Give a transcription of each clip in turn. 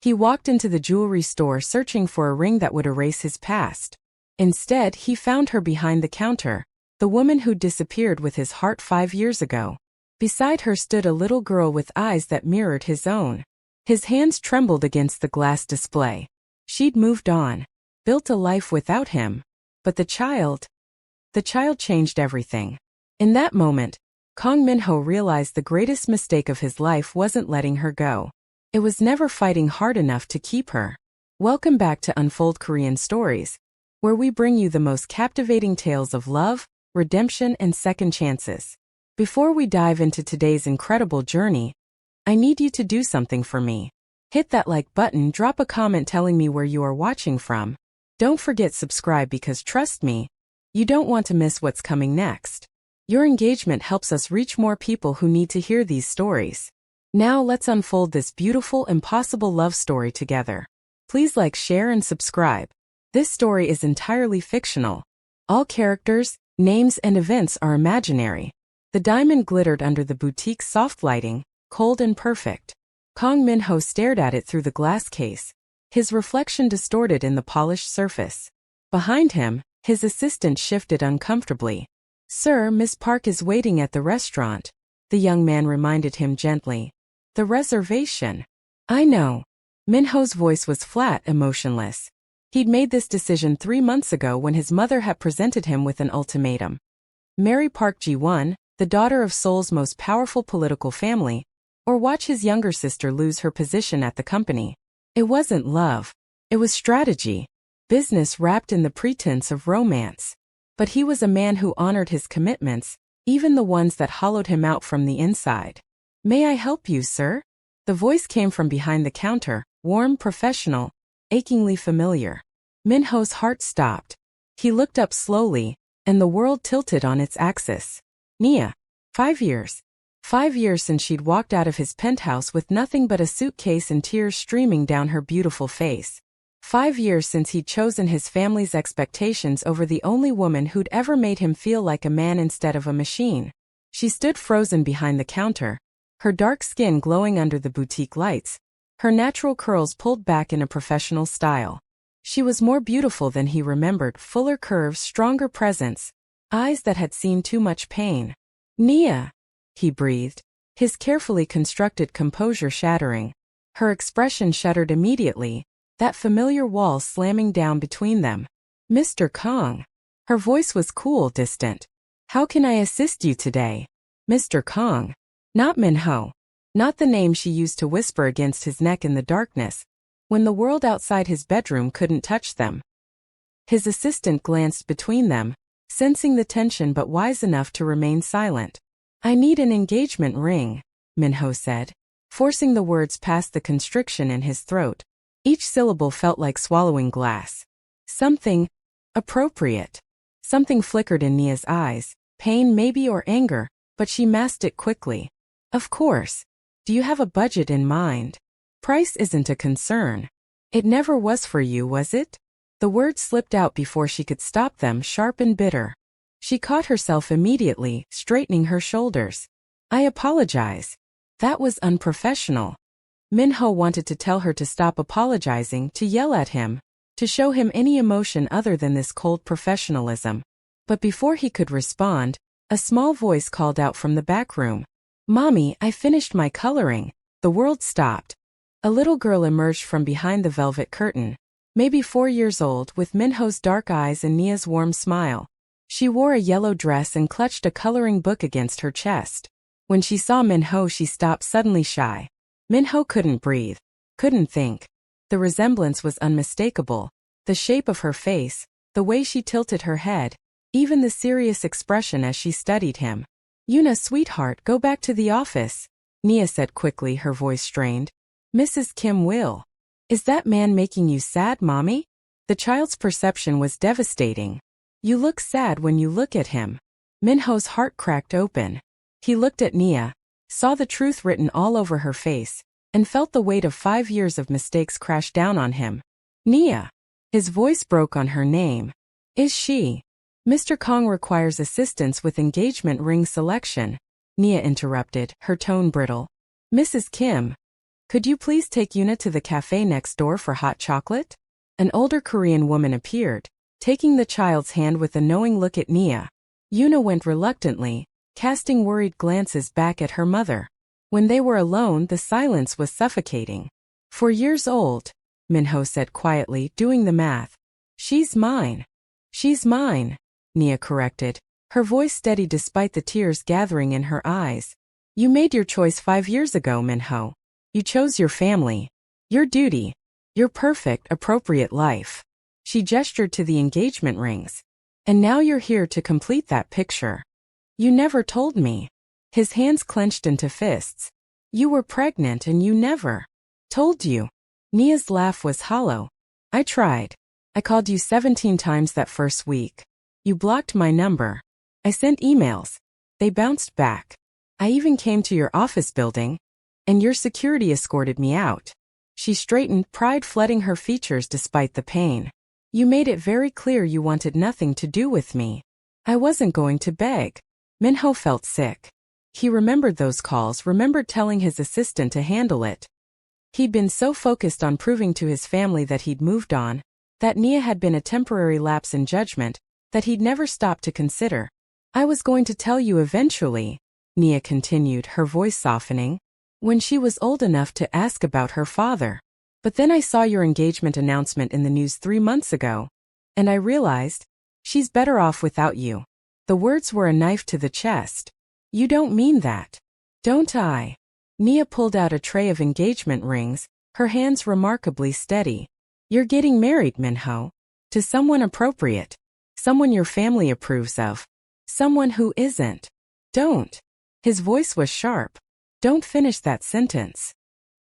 He walked into the jewelry store searching for a ring that would erase his past. Instead, he found her behind the counter, the woman who'd disappeared with his heart 5 years ago. Beside her stood a little girl with eyes that mirrored his own. His hands trembled against the glass display. She'd moved on, built a life without him. But the child changed everything. In that moment, Kang Min-ho realized the greatest mistake of his life wasn't letting her go. It was never fighting hard enough to keep her. Welcome back to Unfold Korean Stories, where we bring you the most captivating tales of love, redemption, and second chances. Before we dive into today's incredible journey, I need you to do something for me. Hit that like button, drop a comment telling me where you are watching from. Don't forget subscribe because trust me, you don't want to miss what's coming next. Your engagement helps us reach more people who need to hear these stories. Now let's unfold this beautiful, impossible love story together. Please like, share, and subscribe. This story is entirely fictional. All characters, names, and events are imaginary. The diamond glittered under the boutique's soft lighting, cold and perfect. Kang Min-ho stared at it through the glass case, his reflection distorted in the polished surface. Behind him, his assistant shifted uncomfortably. "Sir, Miss Park is waiting at the restaurant," the young man reminded him gently. "The reservation." "I know." Min-ho's voice was flat, emotionless. He'd made this decision 3 months ago when his mother had presented him with an ultimatum. Marry Park Ji-won, the daughter of Seoul's most powerful political family, or watch his younger sister lose her position at the company. It wasn't love. It was strategy. Business wrapped in the pretense of romance. But he was a man who honored his commitments, even the ones that hollowed him out from the inside. "May I help you, sir?" The voice came from behind the counter, warm, professional, achingly familiar. Min-ho's heart stopped. He looked up slowly, and the world tilted on its axis. Nia. 5 years. 5 years since she'd walked out of his penthouse with nothing but a suitcase and tears streaming down her beautiful face. 5 years since he'd chosen his family's expectations over the only woman who'd ever made him feel like a man instead of a machine. She stood frozen behind the counter, her dark skin glowing under the boutique lights, her natural curls pulled back in a professional style. She was more beautiful than he remembered, fuller curves, stronger presence, eyes that had seen too much pain. "Nia," he breathed, his carefully constructed composure shattering. Her expression shuttered immediately, that familiar wall slamming down between them. "Mr. Kang." Her voice was cool, distant. "How can I assist you today?" Mr. Kang. Not Min-ho. Not the name she used to whisper against his neck in the darkness, when the world outside his bedroom couldn't touch them. His assistant glanced between them, sensing the tension but wise enough to remain silent. "I need an engagement ring," Min-ho said, forcing the words past the constriction in his throat. Each syllable felt like swallowing glass. Something appropriate. Something flickered in Nia's eyes, pain maybe or anger, but she masked it quickly. "Of course. Do you have a budget in mind?" "Price isn't a concern." "It never was for you, was it?" The words slipped out before she could stop them, sharp and bitter. She caught herself immediately, straightening her shoulders. "I apologize. That was unprofessional." Min-ho wanted to tell her to stop apologizing, to yell at him, to show him any emotion other than this cold professionalism. But before he could respond, a small voice called out from the back room. "Mommy, I finished my coloring." The world stopped. A little girl emerged from behind the velvet curtain, maybe 4 years old, with Min-ho's dark eyes and Nia's warm smile. She wore a yellow dress and clutched a coloring book against her chest. When she saw Min-ho, she stopped, suddenly shy. Min-ho couldn't breathe, couldn't think. The resemblance was unmistakable. The shape of her face, the way she tilted her head, even the serious expression as she studied him. "Yuna, sweetheart, go back to the office," Nia said quickly, her voice strained. "Mrs. Kim will." "Is that man making you sad, Mommy?" The child's perception was devastating. "You look sad when you look at him." Min-ho's heart cracked open. He looked at Nia, saw the truth written all over her face, and felt the weight of 5 years of mistakes crash down on him. "Nia." His voice broke on her name. "Is she?" "Mr. Kang requires assistance with engagement ring selection," Nia interrupted, her tone brittle. "Mrs. Kim." Could you please take Yuna to the cafe next door for hot chocolate? An older Korean woman appeared, taking the child's hand with a knowing look at Nia. Yuna went reluctantly, casting worried glances back at her mother. When they were alone, the silence was suffocating. 4 years old, Min-ho said quietly, doing the math. She's mine. She's mine, Nia corrected, her voice steady despite the tears gathering in her eyes. You made your choice 5 years ago, Min-ho. You chose your family, your duty, your perfect, appropriate life. She gestured to the engagement rings. And now you're here to complete that picture. You never told me. His hands clenched into fists. You were pregnant and you never told you. Nia's laugh was hollow. I tried. I called you 17 times that first week. You blocked my number. I sent emails. They bounced back. I even came to your office building. And your security escorted me out. She straightened, pride flooding her features despite the pain. You made it very clear you wanted nothing to do with me. I wasn't going to beg. Min-ho felt sick. He remembered those calls, remembered telling his assistant to handle it. He'd been so focused on proving to his family that he'd moved on, that Nia had been a temporary lapse in judgment, that he'd never stopped to consider. I was going to tell you eventually, Nia continued, her voice softening, when she was old enough to ask about her father. But then I saw your engagement announcement in the news 3 months ago, and I realized, she's better off without you. The words were a knife to the chest. You don't mean that. Don't I? Nia pulled out a tray of engagement rings, her hands remarkably steady. You're getting married, Min-ho. To someone appropriate. Someone your family approves of. Someone who isn't. Don't. His voice was sharp. Don't finish that sentence.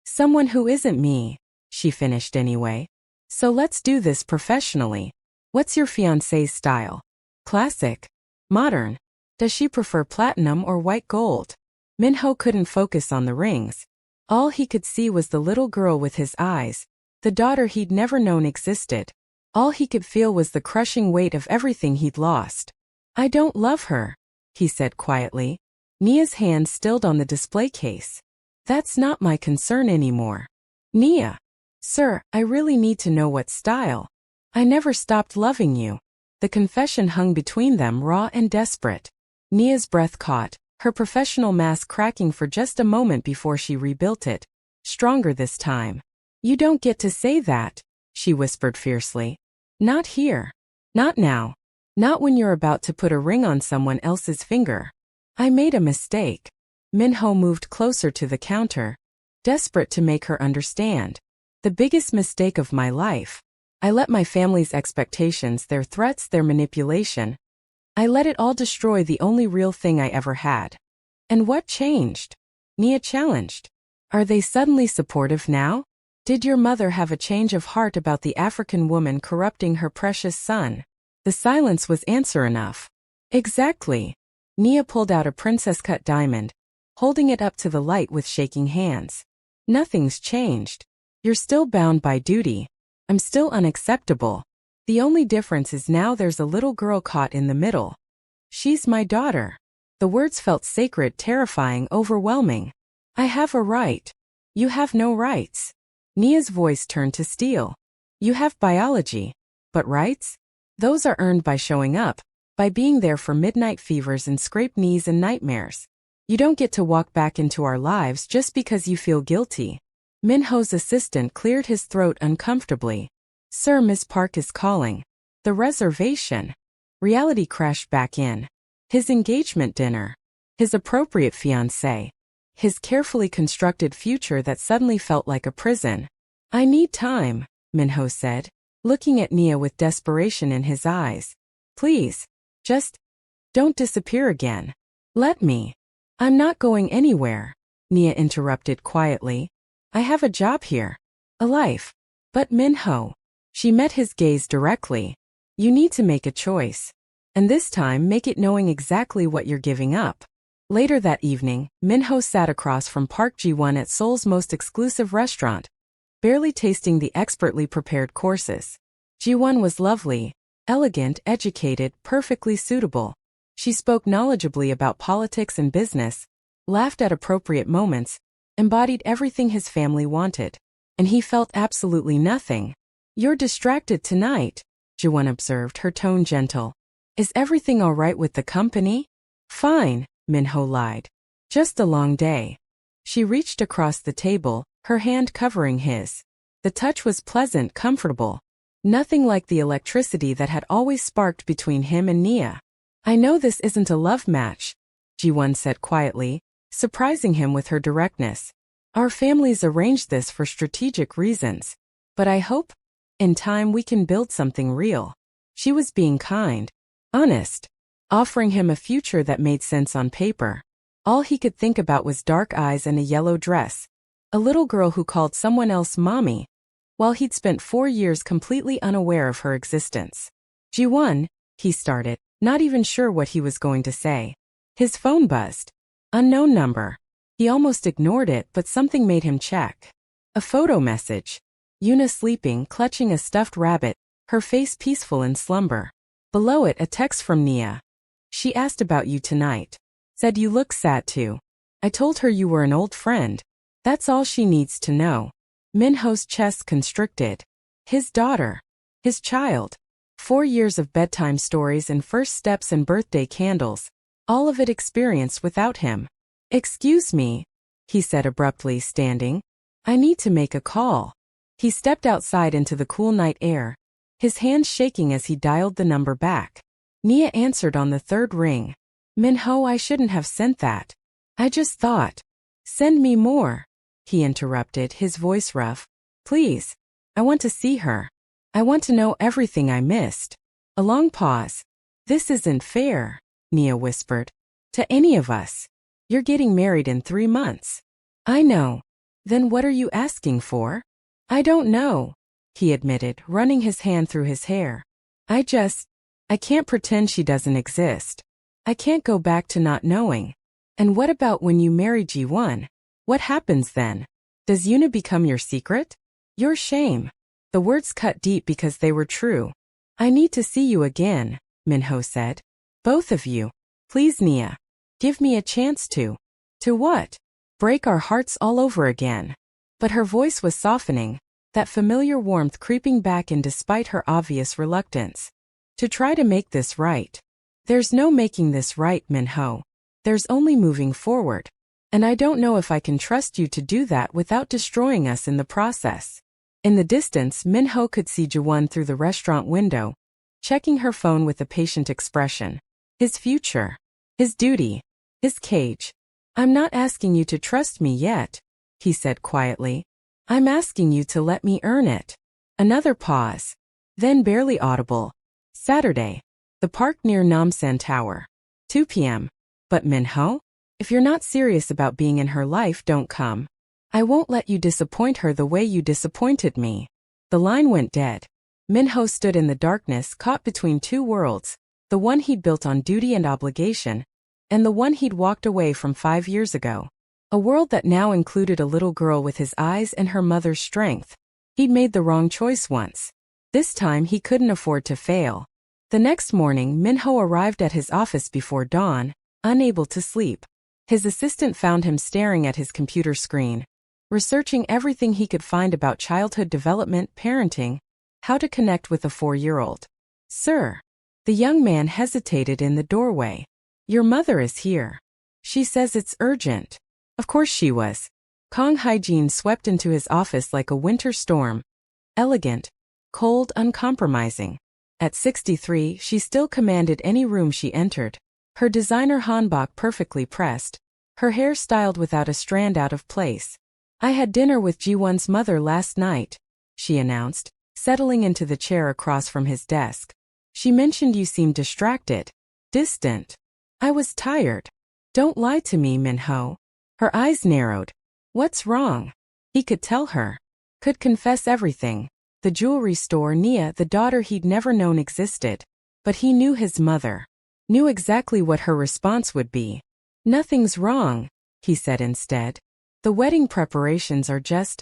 Someone who isn't me, she finished anyway. So let's do this professionally. What's your fiancé's style? Classic? Modern? Does she prefer platinum or white gold? Min-ho couldn't focus on the rings. All he could see was the little girl with his eyes, the daughter he'd never known existed. All he could feel was the crushing weight of everything he'd lost. I don't love her, he said quietly. Nia's hand stilled on the display case. That's not my concern anymore. Nia. Sir, I really need to know what style. I never stopped loving you. The confession hung between them, raw and desperate. Nia's breath caught, her professional mask cracking for just a moment before she rebuilt it, stronger this time. You don't get to say that, she whispered fiercely. Not here. Not now. Not when you're about to put a ring on someone else's finger. I made a mistake. Min-ho moved closer to the counter, desperate to make her understand. The biggest mistake of my life. I let my family's expectations, their threats, their manipulation. I let it all destroy the only real thing I ever had. And what changed? Nia challenged. Are they suddenly supportive now? Did your mother have a change of heart about the African woman corrupting her precious son? The silence was answer enough. Exactly. Nia pulled out a princess-cut diamond, holding it up to the light with shaking hands. Nothing's changed. You're still bound by duty. I'm still unacceptable. The only difference is now there's a little girl caught in the middle. She's my daughter. The words felt sacred, terrifying, overwhelming. I have a right. You have no rights. Nia's voice turned to steel. You have biology. But rights? Those are earned by showing up, by being there for midnight fevers and scraped knees and nightmares. You don't get to walk back into our lives just because you feel guilty. Min-ho's assistant cleared his throat uncomfortably. Sir, Miss Park is calling. The reservation. Reality crashed back in. His engagement dinner. His appropriate fiancé. His carefully constructed future that suddenly felt like a prison. I need time, Min-ho said, looking at Nia with desperation in his eyes. Please, just don't disappear again. Let me. I'm not going anywhere, Nia interrupted quietly. I have a job here. A life. But Min-ho. She met his gaze directly. You need to make a choice. And this time make it knowing exactly what you're giving up. Later that evening, Min-ho sat across from Park Ji-won at Seoul's most exclusive restaurant, barely tasting the expertly prepared courses. Ji-won was lovely, elegant, educated, perfectly suitable. She spoke knowledgeably about politics and business, laughed at appropriate moments, embodied everything his family wanted. And he felt absolutely nothing. You're distracted tonight, Ji-won observed, her tone gentle. Is everything all right with the company? Fine, Min-ho lied. Just a long day. She reached across the table, her hand covering his. The touch was pleasant, comfortable. Nothing like the electricity that had always sparked between him and Nia. I know this isn't a love match, Ji-won said quietly, surprising him with her directness. Our families arranged this for strategic reasons. But I hope, in time, we can build something real. She was being kind, honest, offering him a future that made sense on paper. All he could think about was dark eyes and a yellow dress. A little girl who called someone else mommy, while he'd spent 4 years completely unaware of her existence. Ji-won, he started, not even sure what he was going to say. His phone buzzed. Unknown number. He almost ignored it, but something made him check. A photo message. Yuna sleeping, clutching a stuffed rabbit, her face peaceful in slumber. Below it, a text from Nia. She asked about you tonight. Said you look sad too. I told her you were an old friend. That's all she needs to know. Min-ho's chest constricted. His daughter. His child. 4 years of bedtime stories and first steps and birthday candles. All of it experienced without him. Excuse me, he said abruptly, standing. I need to make a call. He stepped outside into the cool night air, his hands shaking as he dialed the number back. Nia answered on the 3rd ring. Min-ho, I shouldn't have sent that. I just thought. Send me more, he interrupted, his voice rough. Please. I want to see her. I want to know everything I missed. A long pause. This isn't fair, Nia whispered. To any of us. You're getting married in 3 months. I know. Then what are you asking for? I don't know, he admitted, running his hand through his hair. I can't pretend she doesn't exist. I can't go back to not knowing. And what about when you marry Ji-won? What happens then? Does Yuna become your secret? Your shame. The words cut deep because they were true. I need to see you again, Min-ho said. Both of you. Please, Nia. Give me a chance to. To what? Break our hearts all over again. But her voice was softening, that familiar warmth creeping back in despite her obvious reluctance. To try to make this right. There's no making this right, Min-ho. There's only moving forward. And I don't know if I can trust you to do that without destroying us in the process. In the distance, Min-ho could see Ji-won through the restaurant window, checking her phone with a patient expression. His future. His duty. His cage. I'm not asking you to trust me yet, he said quietly. I'm asking you to let me earn it. Another pause. Then barely audible. Saturday. The park near Namsan Tower. 2 p.m. But Min-ho? If you're not serious about being in her life, don't come. I won't let you disappoint her the way you disappointed me. The line went dead. Min-ho stood in the darkness, caught between 2 worlds, the one he'd built on duty and obligation, and the one he'd walked away from 5 years ago. A world that now included a little girl with his eyes and her mother's strength. He'd made the wrong choice once. This time he couldn't afford to fail. The next morning, Min-ho arrived at his office before dawn, unable to sleep. His assistant found him staring at his computer screen, researching everything he could find about childhood development, parenting, how to connect with a 4-year-old. Sir. The young man hesitated in the doorway. Your mother is here. She says it's urgent. Of course she was. Kang Hyejin swept into his office like a winter storm. Elegant, cold, uncompromising. At 63, she still commanded any room she entered. Her designer hanbok perfectly pressed, her hair styled without a strand out of place. I had dinner with Ji-won's mother last night, she announced, settling into the chair across from his desk. She mentioned you seemed distracted, distant. I was tired. Don't lie to me, Min-ho. Her eyes narrowed. What's wrong? He could tell her. Could confess everything. The jewelry store, Nia, the daughter he'd never known existed. But he knew his mother. Knew exactly what her response would be. Nothing's wrong, he said instead. The wedding preparations are just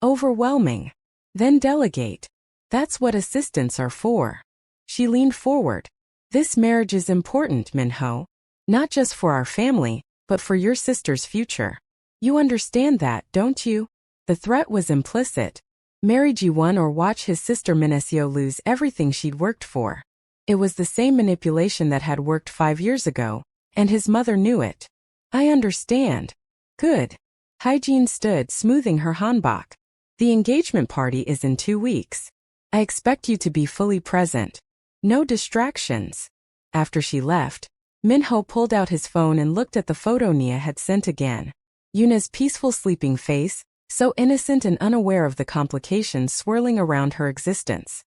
overwhelming. Then delegate. That's what assistants are for. She leaned forward. This marriage is important, Min-ho. Not just for our family, but for your sister's future. You understand that, don't you? The threat was implicit. Marry Ji-won or watch his sister Min-ho lose everything she'd worked for. It was the same manipulation that had worked 5 years ago, and his mother knew it. I understand. Good. Hyejin stood, smoothing her hanbok. The engagement party is in 2 weeks. I expect you to be fully present. No distractions. After she left, Min-ho pulled out his phone and looked at the photo Nia had sent again. Yuna's peaceful sleeping face, so innocent and unaware of the complications swirling around her existence.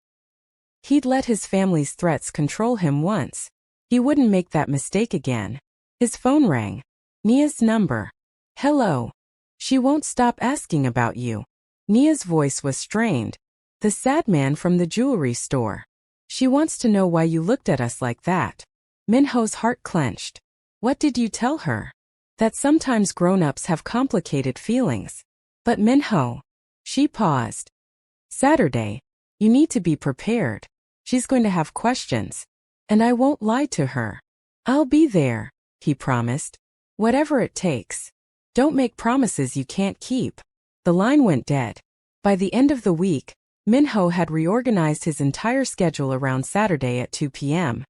He'd let his family's threats control him once. He wouldn't make that mistake again. His phone rang. Nia's number. Hello. She won't stop asking about you. Nia's voice was strained. The sad man from the jewelry store. She wants to know why you looked at us like that. Min-ho's heart clenched. What did you tell her? That sometimes grown-ups have complicated feelings. But Min-ho. She paused. Saturday. You need to be prepared. She's going to have questions. And I won't lie to her. I'll be there, he promised. Whatever it takes. Don't make promises you can't keep. The line went dead. By the end of the week, Min-ho had reorganized his entire schedule around Saturday at 2 p.m.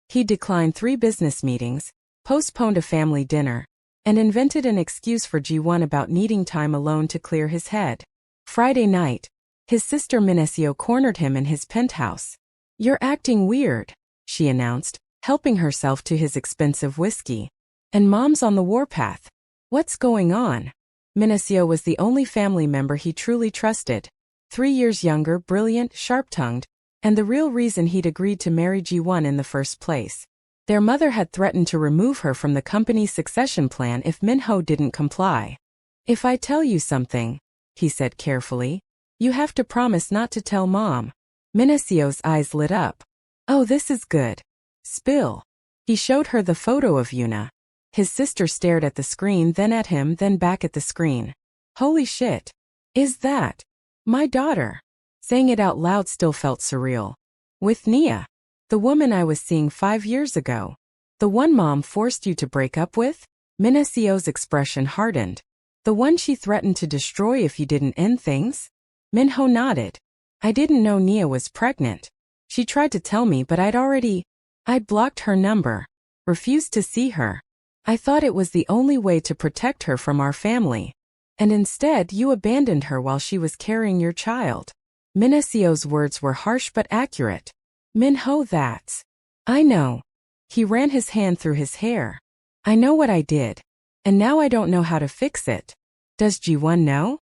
He declined 3 business meetings, postponed a family dinner, and invented an excuse for Ji-won about needing time alone to clear his head. Friday night, his sister Min-ho cornered him in his penthouse. You're acting weird, she announced, helping herself to his expensive whiskey. And Mom's on the warpath. What's going on? Min-ho was the only family member he truly trusted. 3 years younger, brilliant, sharp-tongued, and the real reason he'd agreed to marry Ji-won in the first place. Their mother had threatened to remove her from the company's succession plan if Min-ho didn't comply. If I tell you something, he said carefully, you have to promise not to tell Mom. Min-ho's eyes lit up. Oh, this is good. Spill. He showed her the photo of Yuna. His sister stared at the screen, then at him, then back at the screen. Holy shit. Is that my daughter? Saying it out loud still felt surreal. With Nia. The woman I was seeing 5 years ago. The one Mom forced you to break up with? Min-ho's expression hardened. The one she threatened to destroy if you didn't end things? Min-ho nodded. I didn't know Nia was pregnant. She tried to tell me, but I'd blocked her number. Refused to see her. I thought it was the only way to protect her from our family. And instead you abandoned her while she was carrying your child. Min-ho's words were harsh but accurate. Min-ho, that's. I know. He ran his hand through his hair. I know what I did. And now I don't know how to fix it. Does Ji-won know?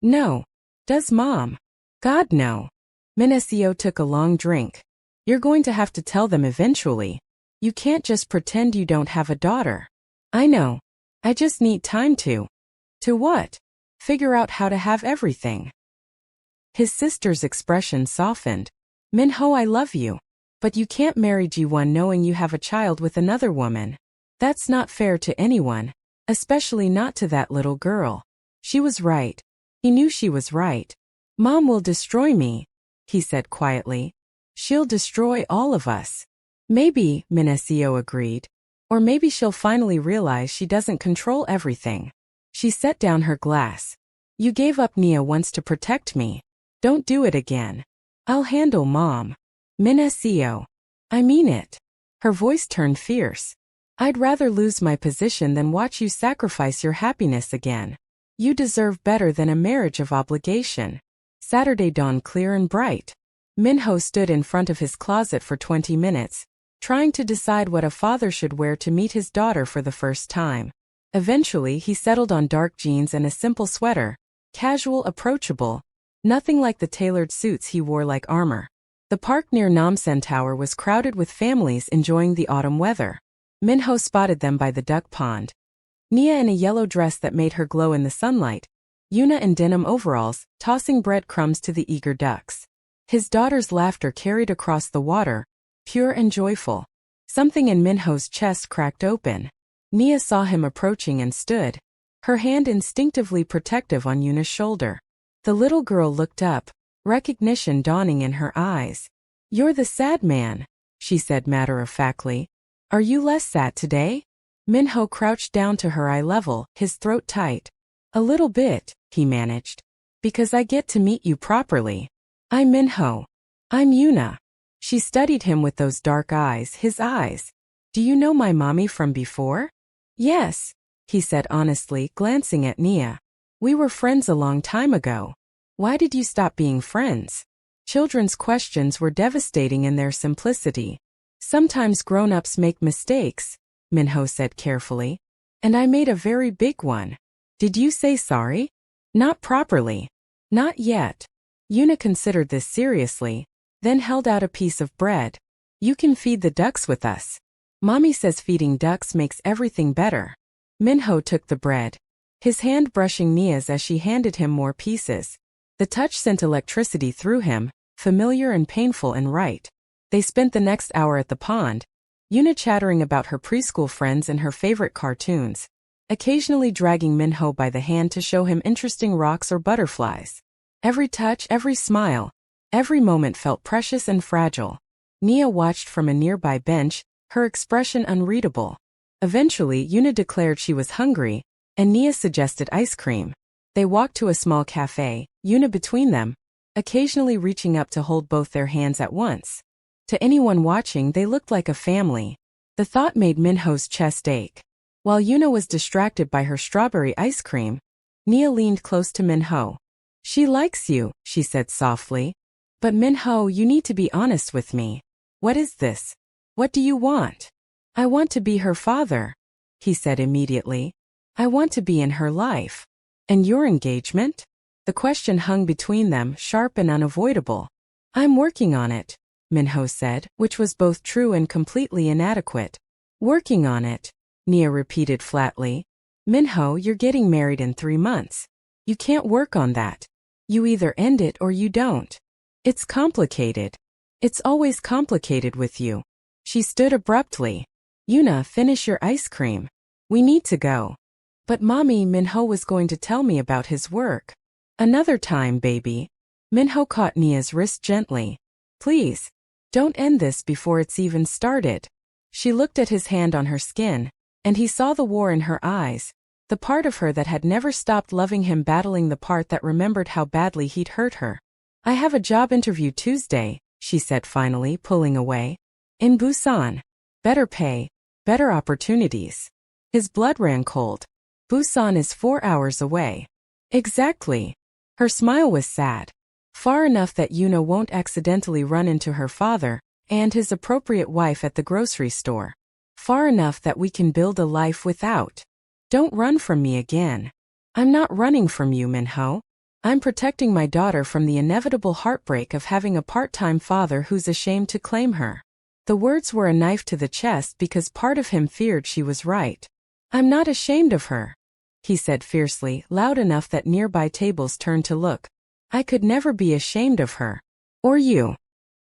No. Does Mom? God, no. Min-ho took a long drink. You're going to have to tell them eventually. You can't just pretend you don't have a daughter. I know. I just need time to. To what? Figure out how to have everything. His sister's expression softened. Min-ho, I love you. But you can't marry Ji-won knowing you have a child with another woman. That's not fair to anyone, especially not to that little girl. She was right. He knew she was right. Mom will destroy me, he said quietly. She'll destroy all of us. Maybe, Min-ho agreed. Or maybe she'll finally realize she doesn't control everything. She set down her glass. You gave up Nia once to protect me. Don't do it again. I'll handle Mom. Min-ho. I mean it. Her voice turned fierce. I'd rather lose my position than watch you sacrifice your happiness again. You deserve better than a marriage of obligation. Saturday dawned clear and bright. Min-ho stood in front of his closet for 20 minutes, trying to decide what a father should wear to meet his daughter for the first time. Eventually, he settled on dark jeans and a simple sweater, casual, approachable, nothing like the tailored suits he wore like armor. The park near Namsen Tower was crowded with families enjoying the autumn weather. Min-ho spotted them by the duck pond. Nia in a yellow dress that made her glow in the sunlight, Yuna in denim overalls, tossing breadcrumbs to the eager ducks. His daughter's laughter carried across the water, pure and joyful. Something in Min-ho's chest cracked open. Nia saw him approaching and stood, her hand instinctively protective on Yuna's shoulder. The little girl looked up, recognition dawning in her eyes. You're the sad man, she said matter-of-factly. Are you less sad today? Min-ho crouched down to her eye level, his throat tight. A little bit, he managed. Because I get to meet you properly. I'm Min-ho. I'm Yuna. She studied him with those dark eyes, his eyes. Do you know my mommy from before? Yes, he said honestly, glancing at Nia. We were friends a long time ago. Why did you stop being friends? Children's questions were devastating in their simplicity. Sometimes grown-ups make mistakes, Min-ho said carefully. And I made a very big one. Did you say sorry? Not properly. Not yet. Yuna considered this seriously, then held out a piece of bread. You can feed the ducks with us. Mommy says feeding ducks makes everything better. Min-ho took the bread, his hand brushing Nia's as she handed him more pieces. The touch sent electricity through him, familiar and painful and right. They spent the next hour at the pond, Yuna chattering about her preschool friends and her favorite cartoons, occasionally dragging Min-ho by the hand to show him interesting rocks or butterflies. Every touch, every smile, every moment felt precious and fragile. Nia watched from a nearby bench, her expression unreadable. Eventually, Yuna declared she was hungry, and Nia suggested ice cream. They walked to a small cafe, Yuna between them, occasionally reaching up to hold both their hands at once. To anyone watching, they looked like a family. The thought made Min-ho's chest ache. While Yuna was distracted by her strawberry ice cream, Nia leaned close to Min-ho. She likes you, she said softly. But Min-ho, you need to be honest with me. What is this? What do you want? I want to be her father, he said immediately. I want to be in her life. And your engagement? The question hung between them, sharp and unavoidable. I'm working on it, Min-ho said, which was both true and completely inadequate. Working on it, Nia repeated flatly. Min-ho, you're getting married in 3 months. You can't work on that. You either end it or you don't. It's complicated. It's always complicated with you. She stood abruptly. Yuna, finish your ice cream. We need to go. But Mommy, Min-ho was going to tell me about his work. Another time, baby. Min-ho caught Nia's wrist gently. Please, don't end this before it's even started. She looked at his hand on her skin, and he saw the war in her eyes, the part of her that had never stopped loving him battling the part that remembered how badly he'd hurt her. I have a job interview Tuesday, she said finally, pulling away. In Busan. Better pay, better opportunities. His blood ran cold. Busan is 4 hours away. Exactly. Her smile was sad. Far enough that Yuna won't accidentally run into her father and his appropriate wife at the grocery store. Far enough that we can build a life without. Don't run from me again. I'm not running from you, Min-ho. I'm protecting my daughter from the inevitable heartbreak of having a part-time father who's ashamed to claim her. The words were a knife to the chest because part of him feared she was right. I'm not ashamed of her, he said fiercely, loud enough that nearby tables turned to look. I could never be ashamed of her. Or you.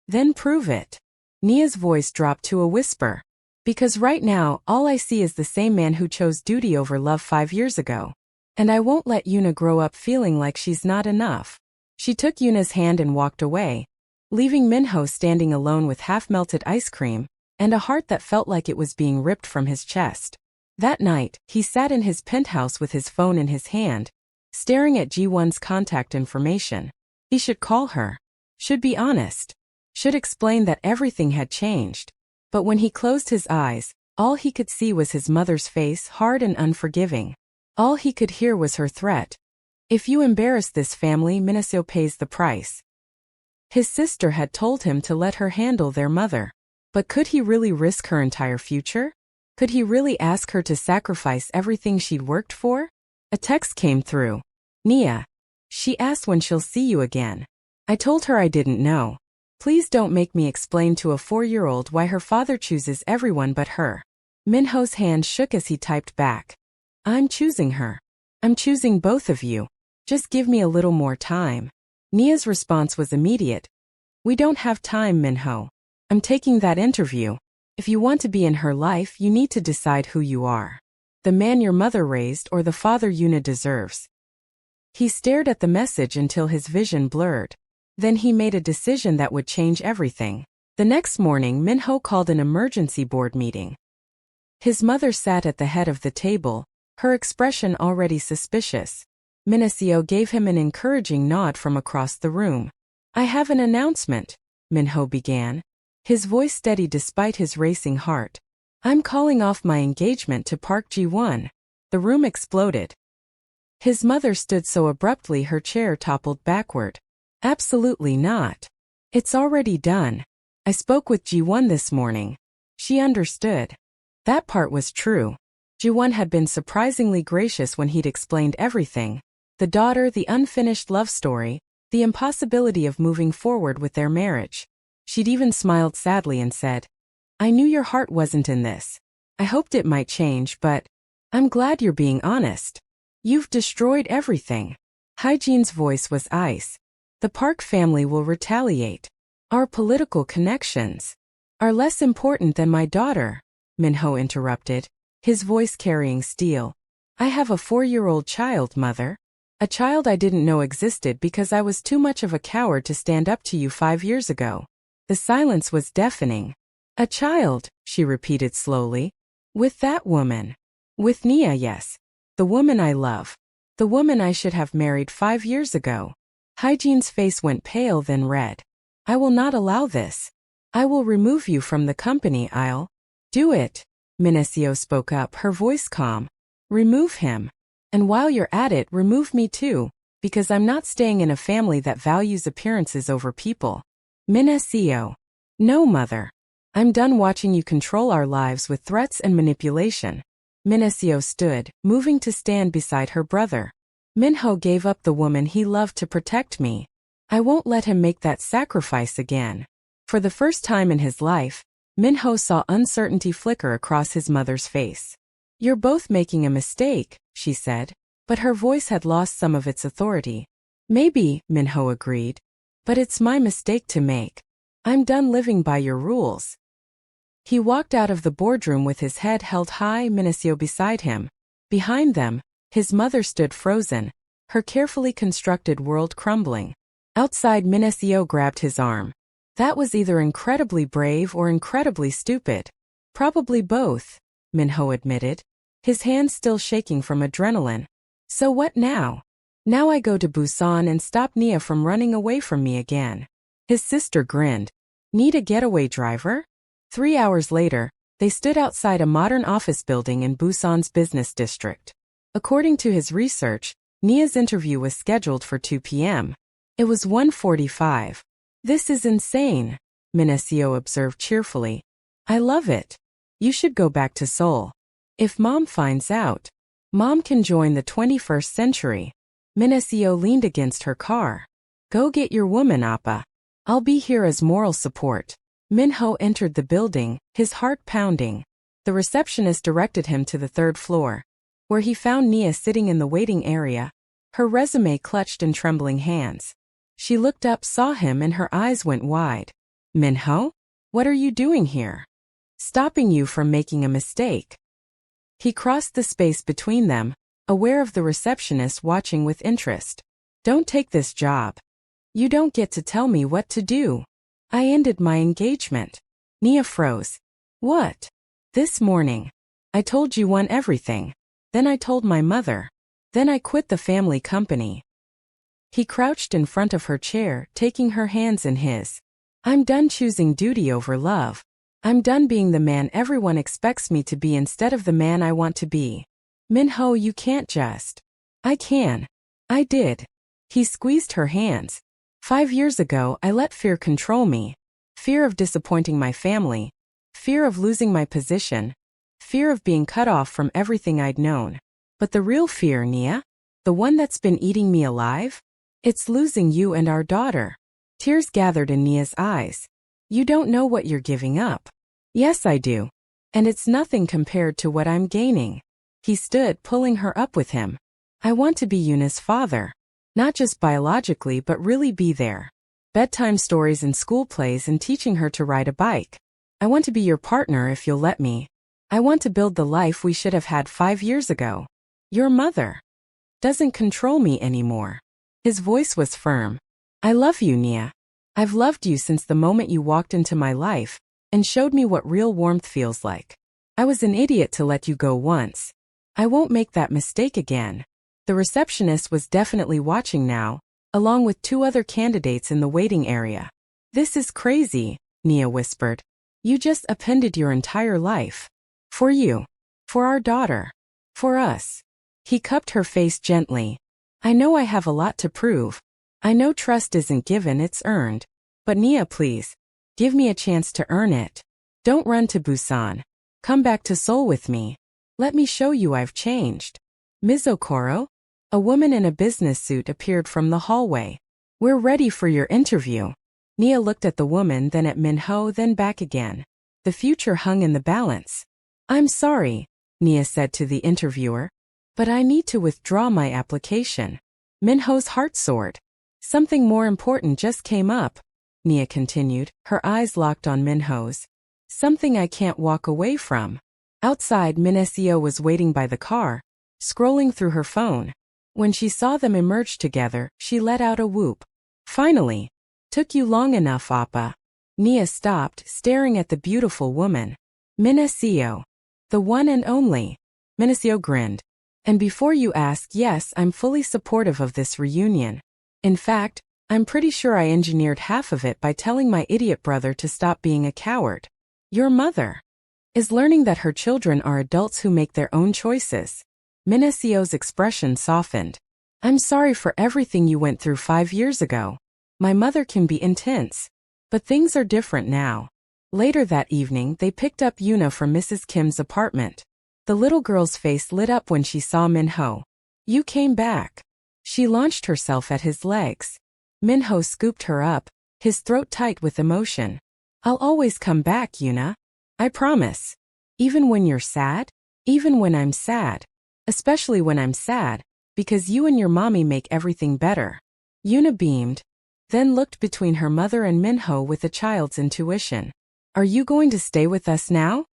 Then prove it. Nia's voice dropped to a whisper. Because right now, all I see is the same man who chose duty over love 5 years ago. And I won't let Yuna grow up feeling like she's not enough. She took Yuna's hand and walked away, leaving Min-ho standing alone with half-melted ice cream and a heart that felt like it was being ripped from his chest. That night, he sat in his penthouse with his phone in his hand, staring at Ji-won's contact information. He should call her. Should be honest. Should explain that everything had changed. But when he closed his eyes, all he could see was his mother's face, hard and unforgiving. All he could hear was her threat. If you embarrass this family, Minaso pays the price. His sister had told him to let her handle their mother. But could he really risk her entire future? Could he really ask her to sacrifice everything she'd worked for? A text came through. Nia. She asked when she'll see you again. I told her I didn't know. Please don't make me explain to a 4-year-old why her father chooses everyone but her. Min-ho's hand shook as he typed back. I'm choosing her. I'm choosing both of you. Just give me a little more time. Nia's response was immediate. We don't have time, Min-ho. I'm taking that interview. If you want to be in her life, you need to decide who you are. The man your mother raised or the father Yuna deserves. He stared at the message until his vision blurred. Then he made a decision that would change everything. The next morning, Min-ho called an emergency board meeting. His mother sat at the head of the table, her expression already suspicious. Minacio gave him an encouraging nod from across the room. I have an announcement, Min-ho began, his voice steady despite his racing heart. I'm calling off my engagement to Park Ji-won. The room exploded. His mother stood so abruptly her chair toppled backward. Absolutely not. It's already done. I spoke with Ji-won this morning. She understood. That part was true. Ji-won had been surprisingly gracious when he'd explained everything. The daughter, the unfinished love story, the impossibility of moving forward with their marriage. She'd even smiled sadly and said, I knew your heart wasn't in this. I hoped it might change, but I'm glad you're being honest. You've destroyed everything. Hyejine's voice was ice. The Park family will retaliate. Our political connections are less important than my daughter, Min-ho interrupted, his voice carrying steel. I have a 4-year-old child, mother. A child I didn't know existed because I was too much of a coward to stand up to you 5 years ago. The silence was deafening. A child, she repeated slowly. With that woman. With Nia, yes. The woman I love. The woman I should have married 5 years ago. Hyejine's face went pale then red. I will not allow this. I will remove you from the company. I'll do it. Minacio spoke up, her voice calm. Remove him. And while you're at it, remove me too, because I'm not staying in a family that values appearances over people. Minacio. No, mother. I'm done watching you control our lives with threats and manipulation. Minacio stood, moving to stand beside her brother. Min-ho gave up the woman he loved to protect me. I won't let him make that sacrifice again. For the first time in his life, Min-ho saw uncertainty flicker across his mother's face. You're both making a mistake, she said, but her voice had lost some of its authority. Maybe, Min-ho agreed, but it's my mistake to make. I'm done living by your rules. He walked out of the boardroom with his head held high, Minacio beside him. Behind them, his mother stood frozen, her carefully constructed world crumbling. Outside, Minacio grabbed his arm. That was either incredibly brave or incredibly stupid. Probably both, Min-ho admitted, his hands still shaking from adrenaline. So what now? Now I go to Busan and stop Nia from running away from me again. His sister grinned. Need a getaway driver? 3 hours later, they stood outside a modern office building in Busan's business district. According to his research, Nia's interview was scheduled for 2 p.m. It was 1:45. This is insane, Minacio observed cheerfully. I love it. You should go back to Seoul. If Mom finds out, Mom can join the 21st century. Minacio leaned against her car. Go get your woman, Appa. I'll be here as moral support. Min-ho entered the building, his heart pounding. The receptionist directed him to the 3rd floor, where he found Nia sitting in the waiting area, her resume clutched in trembling hands. She looked up, saw him, and her eyes went wide. Min-ho? What are you doing here? Stopping you from making a mistake. He crossed the space between them, aware of the receptionist watching with interest. Don't take this job. You don't get to tell me what to do. I ended my engagement. Nia froze. What? This morning. I told Ji-won everything. Then I told my mother. Then I quit the family company. He crouched in front of her chair, taking her hands in his. I'm done choosing duty over love. I'm done being the man everyone expects me to be instead of the man I want to be. Min-ho, you can't just. I can. I did. He squeezed her hands. 5 years ago, I let fear control me. Fear of disappointing my family. Fear of losing my position. Fear of being cut off from everything I'd known. But the real fear, Nia? The one that's been eating me alive? It's losing you and our daughter. Tears gathered in Nia's eyes. You don't know what you're giving up. Yes, I do. And it's nothing compared to what I'm gaining. He stood, pulling her up with him. I want to be Yuna's father. Not just biologically, but really be there. Bedtime stories and school plays and teaching her to ride a bike. I want to be your partner if you'll let me. I want to build the life we should have had 5 years ago. Your mother doesn't control me anymore. His voice was firm. I love you, Nia. I've loved you since the moment you walked into my life and showed me what real warmth feels like. I was an idiot to let you go once. I won't make that mistake again. The receptionist was definitely watching now, along with 2 other candidates in the waiting area. "This is crazy," Nia whispered. "You just appended your entire life. For you. For our daughter. For us." He cupped her face gently. "I know I have a lot to prove. I know trust isn't given, it's earned. But Nia, please. Give me a chance to earn it. Don't run to Busan. Come back to Seoul with me. Let me show you I've changed." "Ms. Okoro?" A woman in a business suit appeared from the hallway. "We're ready for your interview." Nia looked at the woman, then at Min-ho, then back again. The future hung in the balance. "I'm sorry," Nia said to the interviewer, "but I need to withdraw my application." Min-ho's heart soared. "Something more important just came up," Nia continued, her eyes locked on Min-ho's. "Something I can't walk away from." Outside, Min-seo was waiting by the car, scrolling through her phone. When she saw them emerge together, she let out a whoop. "Finally! Took you long enough, Appa." Nia stopped, staring at the beautiful woman. "Min-seo. The one and only." Min-seo grinned. "And before you ask, yes, I'm fully supportive of this reunion. In fact, I'm pretty sure I engineered half of it by telling my idiot brother to stop being a coward. Your mother is learning that her children are adults who make their own choices." Min-seo's expression softened. "I'm sorry for everything you went through 5 years ago. My mother can be intense. But things are different now." Later that evening, they picked up Yuna from Mrs. Kim's apartment. The little girl's face lit up when she saw Min-ho. "You came back." She launched herself at his legs. Min-ho scooped her up, his throat tight with emotion. "I'll always come back, Yuna. I promise. Even when you're sad? Even when I'm sad. Especially when I'm sad, because you and your mommy make everything better." Yuna beamed, then looked between her mother and Min-ho with a child's intuition. "Are you going to stay with us now?"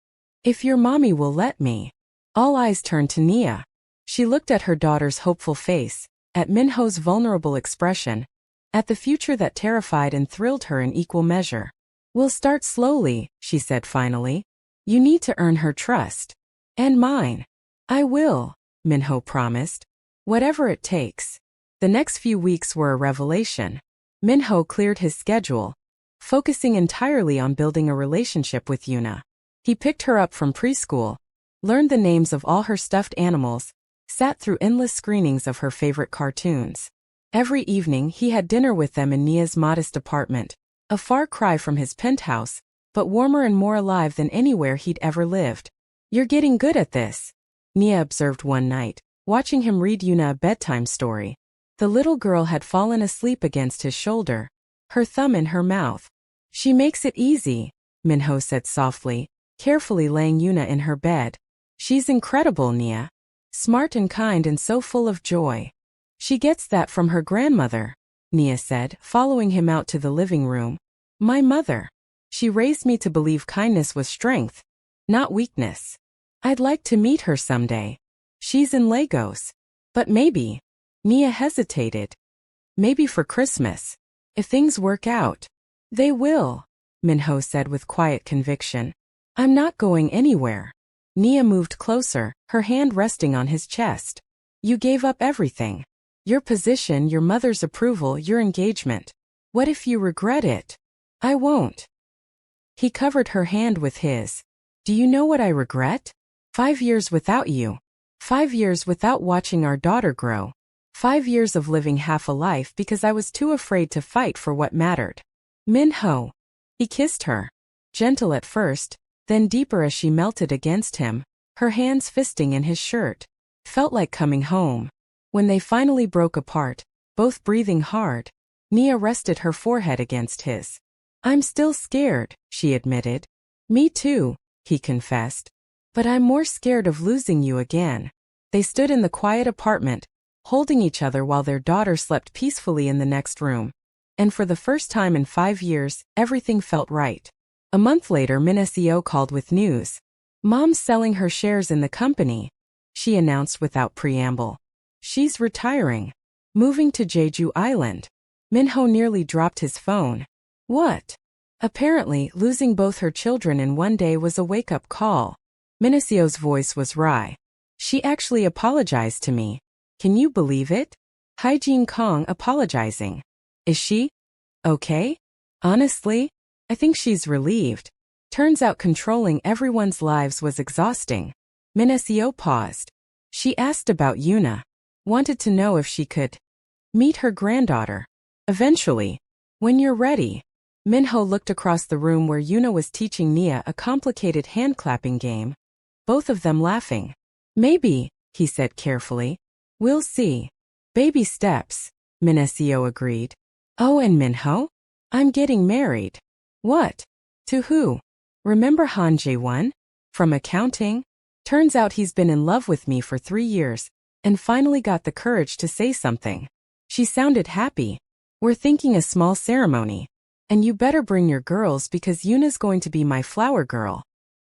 "If your mommy will let me." All eyes turned to Nia. She looked at her daughter's hopeful face, at Min-ho's vulnerable expression, at the future that terrified and thrilled her in equal measure. "We'll start slowly," she said finally. "You need to earn her trust. And mine." "I will," Min-ho promised. "Whatever it takes." The next few weeks were a revelation. Min-ho cleared his schedule, focusing entirely on building a relationship with Yuna. He picked her up from preschool, learned the names of all her stuffed animals, sat through endless screenings of her favorite cartoons. Every evening he had dinner with them in Nia's modest apartment, a far cry from his penthouse, but warmer and more alive than anywhere he'd ever lived. "You're getting good at this," Nia observed one night, watching him read Yuna a bedtime story. The little girl had fallen asleep against his shoulder, her thumb in her mouth. "She makes it easy," Min-ho said softly, carefully laying Yuna in her bed. "She's incredible, Nia. Smart and kind and so full of joy." "She gets that from her grandmother," Nia said, following him out to the living room. "My mother. She raised me to believe kindness was strength, not weakness. I'd like to meet her someday. She's in Lagos. But maybe." Nia hesitated. "Maybe for Christmas. If things work out." "They will," Min-ho said with quiet conviction. "I'm not going anywhere." Nia moved closer, her hand resting on his chest. "You gave up everything. Your position, your mother's approval, your engagement. What if you regret it?" "I won't." He covered her hand with his. "Do you know what I regret? 5 years without you. 5 years without watching our daughter grow. 5 years of living half a life because I was too afraid to fight for what mattered." "Min-ho." He kissed her. Gentle at first, then deeper as she melted against him, her hands fisting in his shirt. Felt like coming home. When they finally broke apart, both breathing hard, Nia rested her forehead against his. "I'm still scared," she admitted. "Me too," he confessed. "But I'm more scared of losing you again." They stood in the quiet apartment, holding each other while their daughter slept peacefully in the next room. And for the first time in 5 years, everything felt right. A month later, Min-seo called with news. "Mom's selling her shares in the company," she announced without preamble. "She's retiring. Moving to Jeju Island." Min-ho nearly dropped his phone. "What?" Apparently, losing both her children in one day was a wake-up call. Min-seo's voice was wry. "She actually apologized to me. Can you believe it? Hyejin Kong apologizing. Is she okay? Honestly, I think she's relieved. Turns out controlling everyone's lives was exhausting. Min-ho paused. She asked about Yuna. Wanted to know if she could meet her granddaughter. Eventually. When you're ready. Min-ho looked across the room where Yuna was teaching Nia a complicated hand-clapping game. Both of them laughing. Maybe, he said carefully. We'll see. Baby steps, Min-ho agreed. Oh, and Min-ho? I'm getting married. What? To who? Remember Han Jae-won? From accounting? Turns out he's been in love with me for 3 years, and finally got the courage to say something. She sounded happy. We're thinking a small ceremony. And you better bring your girls because Yuna's going to be my flower girl.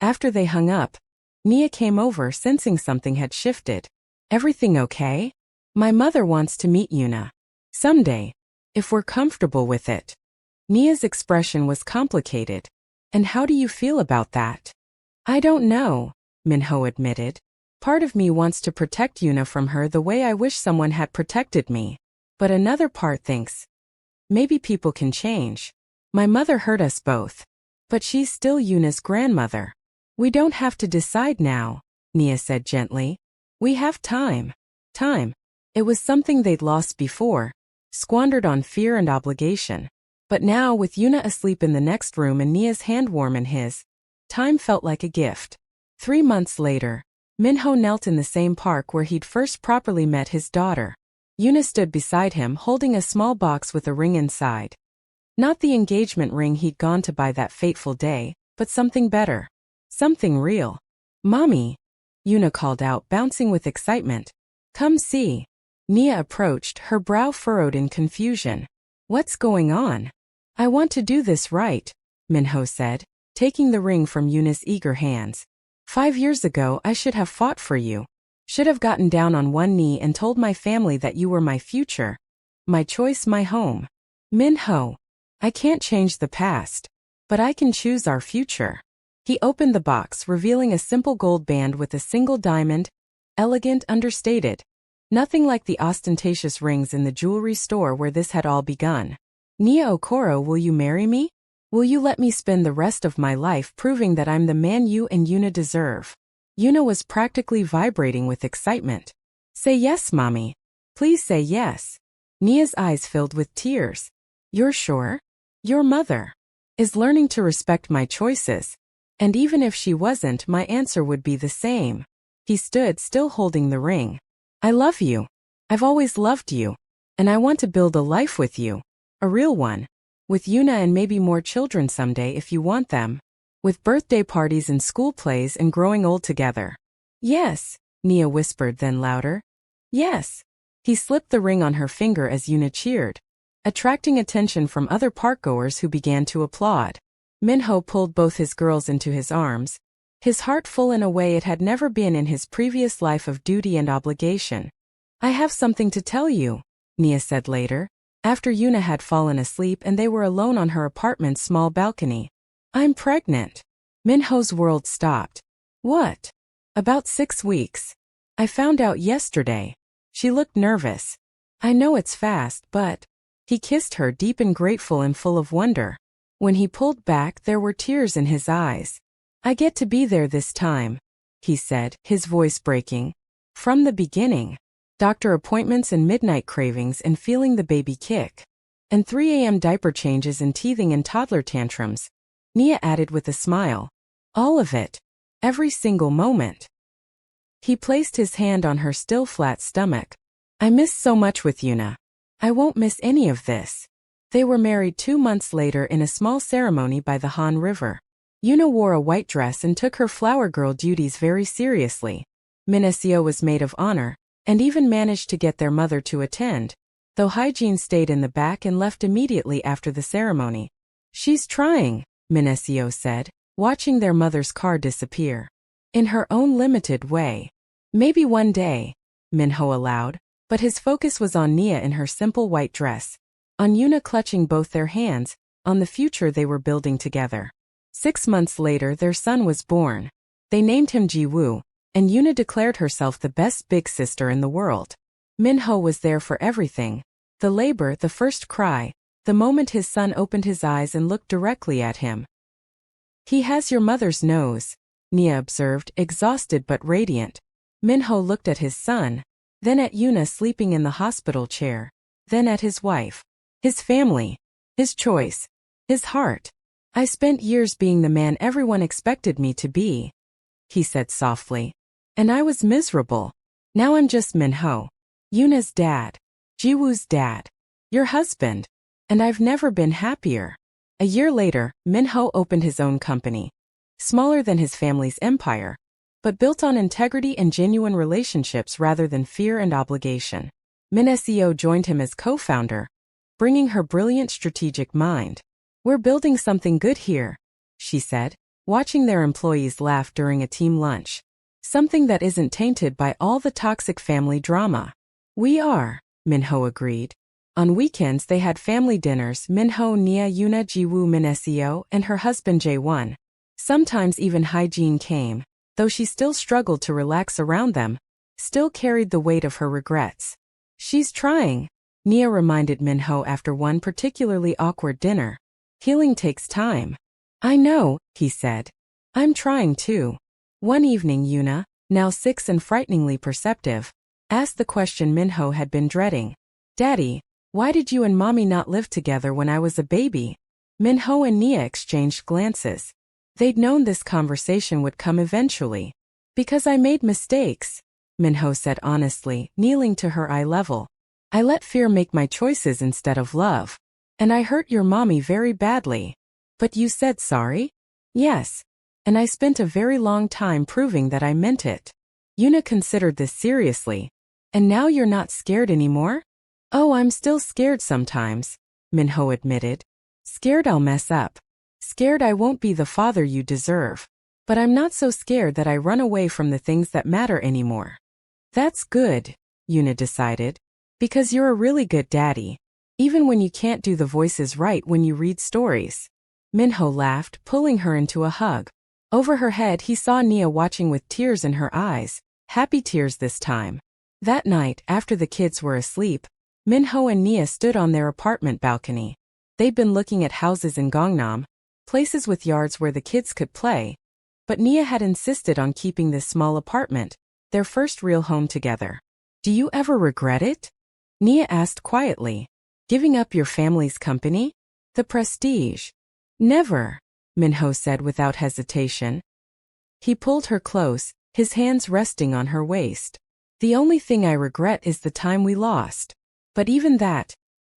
After they hung up, Nia came over sensing something had shifted. Everything okay? My mother wants to meet Yuna. Someday. If we're comfortable with it. Nia's expression was complicated. And how do you feel about that? I don't know, Min-ho admitted. Part of me wants to protect Yuna from her the way I wish someone had protected me. But another part thinks, maybe people can change. My mother hurt us both. But she's still Yuna's grandmother. We don't have to decide now, Nia said gently. We have time. Time. It was something they'd lost before, squandered on fear and obligation. But now, with Yuna asleep in the next room and Nia's hand warm in his, time felt like a gift. 3 months later, Min-ho knelt in the same park where he'd first properly met his daughter. Yuna stood beside him holding a small box with a ring inside. Not the engagement ring he'd gone to buy that fateful day, but something better. Something real. Mommy, Yuna called out, bouncing with excitement. Come see. Nia approached, her brow furrowed in confusion. What's going on? I want to do this right, Min-ho said, taking the ring from Yuna's eager hands. 5 years ago I should have fought for you. Should have gotten down on one knee and told my family that you were my future. My choice, my home. Min-ho, I can't change the past. But I can choose our future. He opened the box, revealing a simple gold band with a single diamond. Elegant, understated. Nothing like the ostentatious rings in the jewelry store where this had all begun. Nia Okoro, will you marry me? Will you let me spend the rest of my life proving that I'm the man you and Yuna deserve? Yuna was practically vibrating with excitement. Say yes, Mommy. Please say yes. Nia's eyes filled with tears. You're sure? Your mother is learning to respect my choices. And even if she wasn't, my answer would be the same. He stood still holding the ring. I love you. I've always loved you. And I want to build a life with you. A real one. With Yuna and maybe more children someday if you want them. With birthday parties and school plays and growing old together. Yes, Nia whispered, then louder. Yes. He slipped the ring on her finger as Yuna cheered, attracting attention from other parkgoers who began to applaud. Min-ho pulled both his girls into his arms, his heart full in a way it had never been in his previous life of duty and obligation. I have something to tell you, Nia said later, after Yuna had fallen asleep and they were alone on her apartment's small balcony. I'm pregnant. Min-ho's world stopped. What? About 6 weeks. I found out yesterday. She looked nervous. I know it's fast, but... He kissed her, deep and grateful and full of wonder. When he pulled back, there were tears in his eyes. I get to be there this time, he said, his voice breaking. From the beginning. Doctor appointments and midnight cravings and feeling the baby kick. And 3 a.m. diaper changes and teething and toddler tantrums. Nia added with a smile. All of it. Every single moment. He placed his hand on her still flat stomach. I miss so much with Yuna. I won't miss any of this. They were married 2 months later in a small ceremony by the Han River. Yuna wore a white dress and took her flower girl duties very seriously. Min-ho was maid of honor, and even managed to get their mother to attend, though Hyejin stayed in the back and left immediately after the ceremony. She's trying, Min-ho said, watching their mother's car disappear. In her own limited way. Maybe one day, Min-ho allowed, but his focus was on Nia in her simple white dress, on Yuna clutching both their hands, on the future they were building together. 6 months later their son was born. They named him Ji-woo, and Yuna declared herself the best big sister in the world. Min-ho was there for everything. The labor, the first cry, the moment his son opened his eyes and looked directly at him. "He has your mother's nose," Nia observed, exhausted but radiant. Min-ho looked at his son, then at Yuna sleeping in the hospital chair, then at his wife. His family. His choice. His heart. "I spent years being the man everyone expected me to be," he said softly. "And I was miserable. Now I'm just Min-ho. Yuna's dad. Jiwoo's dad. Your husband. And I've never been happier." A year later, Min-ho opened his own company. Smaller than his family's empire, but built on integrity and genuine relationships rather than fear and obligation. Min SEO joined him as co-founder, bringing her brilliant strategic mind. "We're building something good here," she said, watching their employees laugh during a team lunch. "Something that isn't tainted by all the toxic family drama." "We are," Min-ho agreed. On weekends they had family dinners, Min-ho, Nia, Yuna, Jiwoo, Min SEO, and her husband Jae-won. Sometimes even Hyejin came, though she still struggled to relax around them, still carried the weight of her regrets. "She's trying," Nia reminded Min-ho after one particularly awkward dinner. "Healing takes time." "I know," he said. "I'm trying too." One evening Yuna, now 6 and frighteningly perceptive, asked the question Min-ho had been dreading. "Daddy, why did you and Mommy not live together when I was a baby?" Min-ho and Nia exchanged glances. They'd known this conversation would come eventually. "Because I made mistakes," Min-ho said honestly, kneeling to her eye level. "I let fear make my choices instead of love. And I hurt your mommy very badly." "But you said sorry?" "Yes. And I spent a very long time proving that I meant it." Yuna considered this seriously. "And now you're not scared anymore?" "Oh, I'm still scared sometimes," Min-ho admitted. "Scared I'll mess up. Scared I won't be the father you deserve. But I'm not so scared that I run away from the things that matter anymore." "That's good," Yuna decided. "Because you're a really good daddy. Even when you can't do the voices right when you read stories." Min-ho laughed, pulling her into a hug. Over her head he saw Nia watching with tears in her eyes, happy tears this time. That night, after the kids were asleep, Min-ho and Nia stood on their apartment balcony. They'd been looking at houses in Gangnam, places with yards where the kids could play, but Nia had insisted on keeping this small apartment, their first real home together. "Do you ever regret it?" Nia asked quietly. "Giving up your family's company? The prestige?" "Never," Min-ho said without hesitation. He pulled her close, his hands resting on her waist. "The only thing I regret is the time we lost. But even that,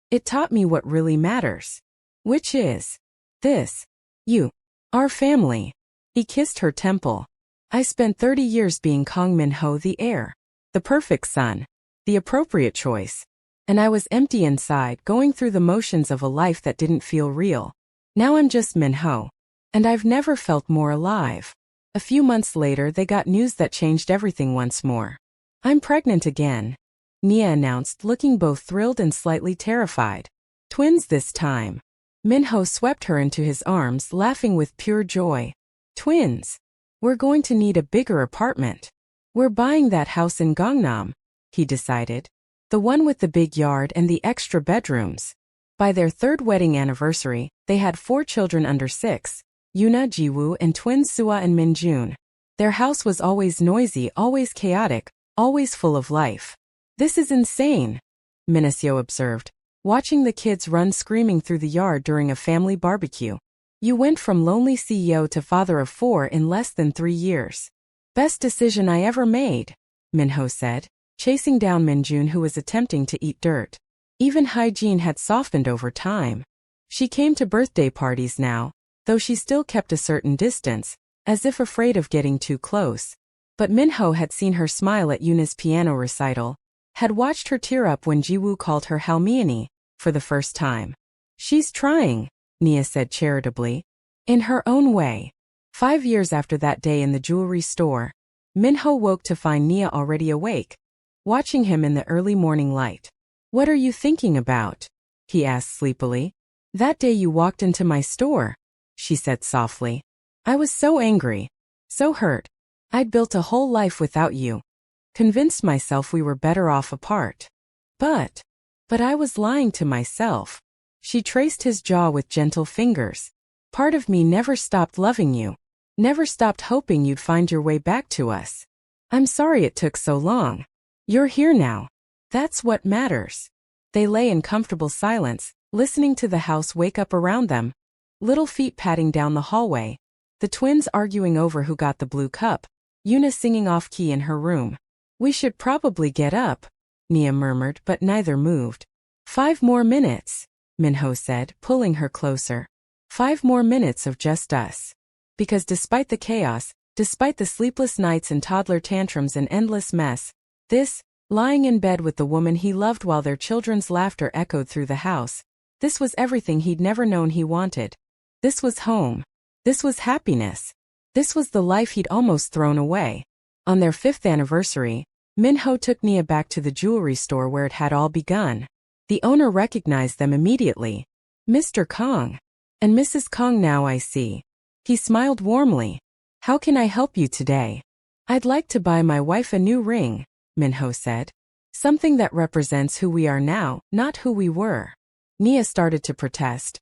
it taught me what really matters. Which is this. You. Our family." He kissed her temple. "I spent 30 years being Kang Min-ho, the heir. The perfect son. The appropriate choice. And I was empty inside, going through the motions of a life that didn't feel real. Now I'm just Min-ho. And I've never felt more alive." A few months later they got news that changed everything once more. "I'm pregnant again," Nia announced, looking both thrilled and slightly terrified. "Twins this time." Min-ho swept her into his arms, laughing with pure joy. "Twins. We're going to need a bigger apartment. We're buying that house in Gangnam," he decided. "The one with the big yard and the extra bedrooms." By their 3rd wedding anniversary, they had 4 children under 6, Yuna, Jiwoo, and twins Sua and Minjun. Their house was always noisy, always chaotic, always full of life. "This is insane," Min SEO observed, watching the kids run screaming through the yard during a family barbecue. "You went from lonely CEO to father of 4 in less than 3 years. Best decision I ever made," Min-ho said, chasing down Minjun who was attempting to eat dirt. Even Hyejin had softened over time. She came to birthday parties now, though she still kept a certain distance, as if afraid of getting too close. But Min-ho had seen her smile at Yuna's piano recital, had watched her tear up when Jiwoo called her Halmiani, for the first time. "She's trying," Nia said charitably. "In her own way." 5 years after that day in the jewelry store, Min-ho woke to find Nia already awake, watching him in the early morning light. "What are you thinking about?" he asked sleepily. "That day you walked into my store," she said softly. "I was so angry, so hurt. I'd built a whole life without you. Convinced myself we were better off apart. But I was lying to myself. She traced his jaw with gentle fingers. Part of me never stopped loving you. Never stopped hoping you'd find your way back to us. I'm sorry it took so long. You're here now. That's what matters. They lay in comfortable silence, listening to the house wake up around them. Little feet padding down the hallway. The twins arguing over who got the blue cup. Yuna singing off-key in her room. We should probably get up, Nia murmured, but neither moved. 5 more minutes, Min-ho said, pulling her closer. 5 more minutes of just us. Because despite the chaos, despite the sleepless nights and toddler tantrums and endless mess, this, lying in bed with the woman he loved while their children's laughter echoed through the house, this was everything he'd never known he wanted. This was home. This was happiness. This was the life he'd almost thrown away. On their 5th anniversary, Min-ho took Nia back to the jewelry store where it had all begun. The owner recognized them immediately. Mr. Kang. And Mrs. Kang now I see. He smiled warmly. How can I help you today? I'd like to buy my wife a new ring, Min-ho said. Something that represents who we are now, not who we were. Nia started to protest.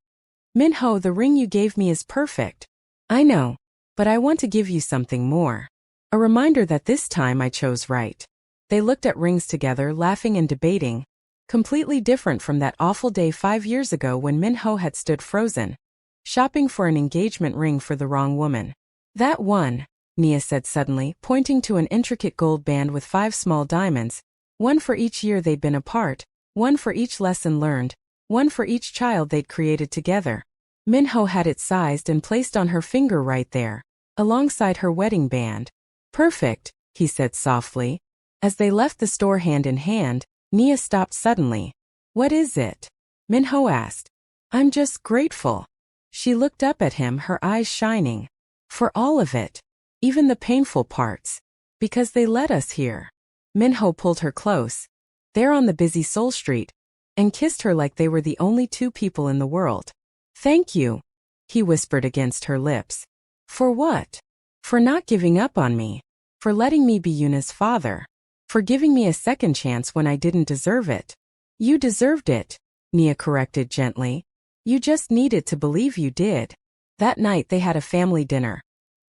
Min-ho, the ring you gave me is perfect. I know, but I want to give you something more. A reminder that this time I chose right. They looked at rings together, laughing and debating. Completely different from that awful day 5 years ago when Min-ho had stood frozen, shopping for an engagement ring for the wrong woman. That one, Nia said suddenly, pointing to an intricate gold band with 5 small diamonds, one for each year they'd been apart, one for each lesson learned, one for each child they'd created together. Min-ho had it sized and placed on her finger right there, alongside her wedding band. Perfect, he said softly. As they left the store hand in hand, Nia stopped suddenly. What is it? Min-ho asked. I'm just grateful. She looked up at him, her eyes shining. For all of it. Even the painful parts. Because they led us here. Min-ho pulled her close, there on the busy Seoul Street, and kissed her like they were the only 2 people in the world. Thank you, he whispered against her lips. For what? For not giving up on me. For letting me be Yuna's father. For giving me a second chance when I didn't deserve it. You deserved it, Nia corrected gently. You just needed to believe you did. That night they had a family dinner.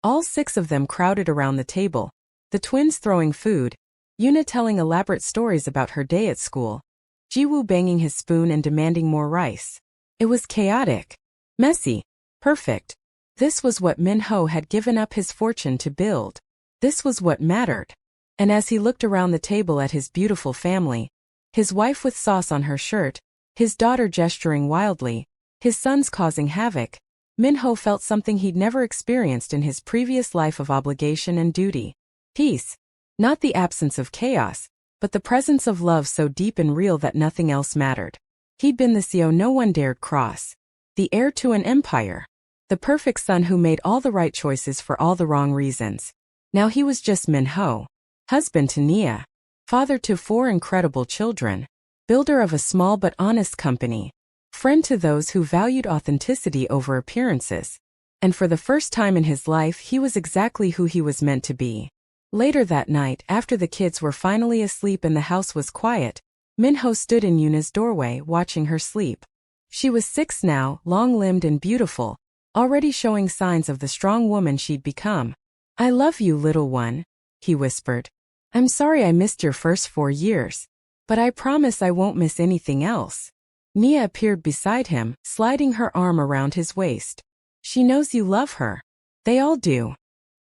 All 6 of them crowded around the table, the twins throwing food, Yuna telling elaborate stories about her day at school, Jiwoo banging his spoon and demanding more rice. It was chaotic, messy, perfect. This was what Min-ho had given up his fortune to build. This was what mattered. And as he looked around the table at his beautiful family, his wife with sauce on her shirt, his daughter gesturing wildly, his sons causing havoc, Min-ho felt something he'd never experienced in his previous life of obligation and duty. Peace. Not the absence of chaos, but the presence of love so deep and real that nothing else mattered. He'd been the CEO no one dared cross. The heir to an empire. The perfect son who made all the right choices for all the wrong reasons. Now he was just Min-ho. Husband to Nia. Father to 4 incredible children. Builder of a small but honest company. Friend to those who valued authenticity over appearances. And for the first time in his life he was exactly who he was meant to be. Later that night, after the kids were finally asleep and the house was quiet, Min-ho stood in Yuna's doorway watching her sleep. She was 6 now, long-limbed and beautiful, already showing signs of the strong woman she'd become. I love you, little one, he whispered. I'm sorry I missed your first 4 years. But I promise I won't miss anything else. Nia appeared beside him, sliding her arm around his waist. She knows you love her. They all do.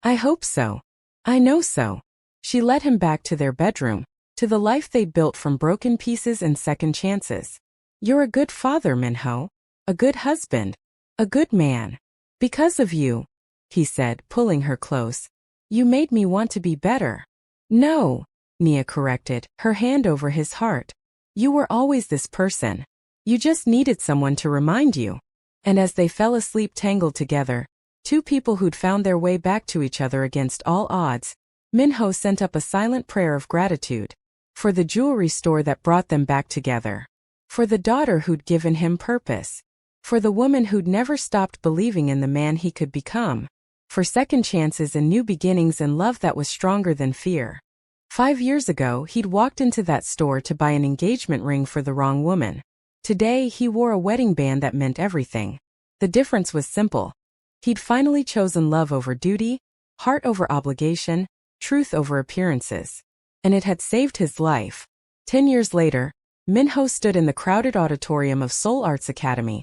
I hope so. I know so. She led him back to their bedroom, to the life they'd built from broken pieces and second chances. You're a good father, Min-ho. A good husband. A good man. Because of you, he said, pulling her close. You made me want to be better. No, Nia corrected, her hand over his heart. You were always this person. You just needed someone to remind you. And as they fell asleep tangled together, 2 people who'd found their way back to each other against all odds, Min-ho sent up a silent prayer of gratitude. For the jewelry store that brought them back together. For the daughter who'd given him purpose. For the woman who'd never stopped believing in the man he could become. For second chances and new beginnings and love that was stronger than fear. 5 years ago, he'd walked into that store to buy an engagement ring for the wrong woman. Today, he wore a wedding band that meant everything. The difference was simple. He'd finally chosen love over duty, heart over obligation, truth over appearances. And it had saved his life. 10 years later, Min-ho stood in the crowded auditorium of Seoul Arts Academy,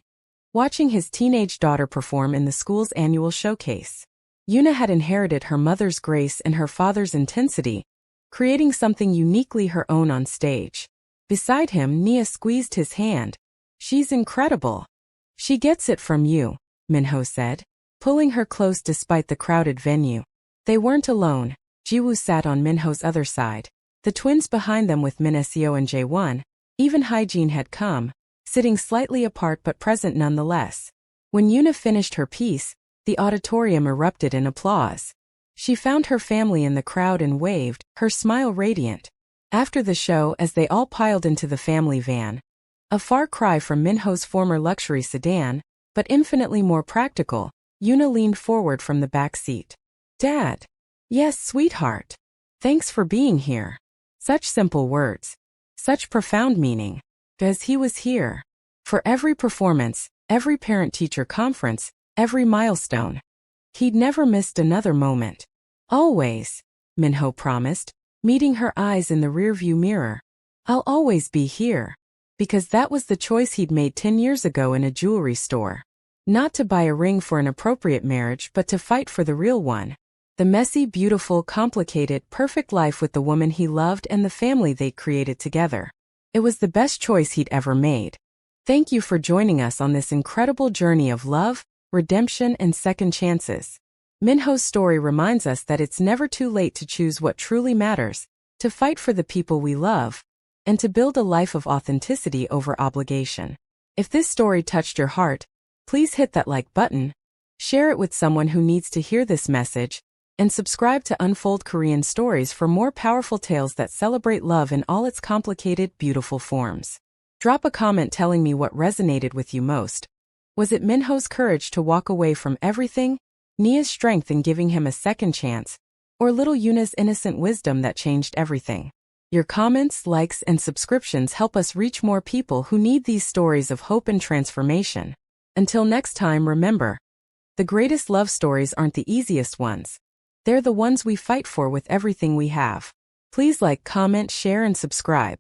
watching his teenage daughter perform in the school's annual showcase. Yuna had inherited her mother's grace and her father's intensity, creating something uniquely her own on stage. Beside him, Nia squeezed his hand. "She's incredible." "She gets it from you," Min-ho said, pulling her close despite the crowded venue. They weren't alone. Jiwoo sat on Min-ho's other side. The twins behind them with Min-seo and Jae-won. Even Hyejin had come, sitting slightly apart but present nonetheless. When Yuna finished her piece, the auditorium erupted in applause. She found her family in the crowd and waved, her smile radiant. After the show, as they all piled into the family van, a far cry from Min-ho's former luxury sedan, but infinitely more practical, Yuna leaned forward from the back seat. "Dad." "Yes, sweetheart. Thanks for being here." Such simple words. Such profound meaning. Because he was here. For every performance, every parent-teacher conference, every milestone. He'd never missed another moment. "Always," Min-ho promised, meeting her eyes in the rearview mirror. "I'll always be here." Because that was the choice he'd made 10 years ago in a jewelry store. Not to buy a ring for an appropriate marriage, but to fight for the real one. The messy, beautiful, complicated, perfect life with the woman he loved and the family they'd created together. It was the best choice he'd ever made. Thank you for joining us on this incredible journey of love, redemption, and second chances. Min-ho's story reminds us that it's never too late to choose what truly matters, to fight for the people we love, and to build a life of authenticity over obligation. If this story touched your heart, please hit that like button, share it with someone who needs to hear this message, and subscribe to Unfold Korean Stories for more powerful tales that celebrate love in all its complicated, beautiful forms. Drop a comment telling me what resonated with you most. Was it Min-ho's courage to walk away from everything, Nia's strength in giving him a second chance, or little Yuna's innocent wisdom that changed everything? Your comments, likes, and subscriptions help us reach more people who need these stories of hope and transformation. Until next time, remember, the greatest love stories aren't the easiest ones. They're the ones we fight for with everything we have. Please like, comment, share, and subscribe.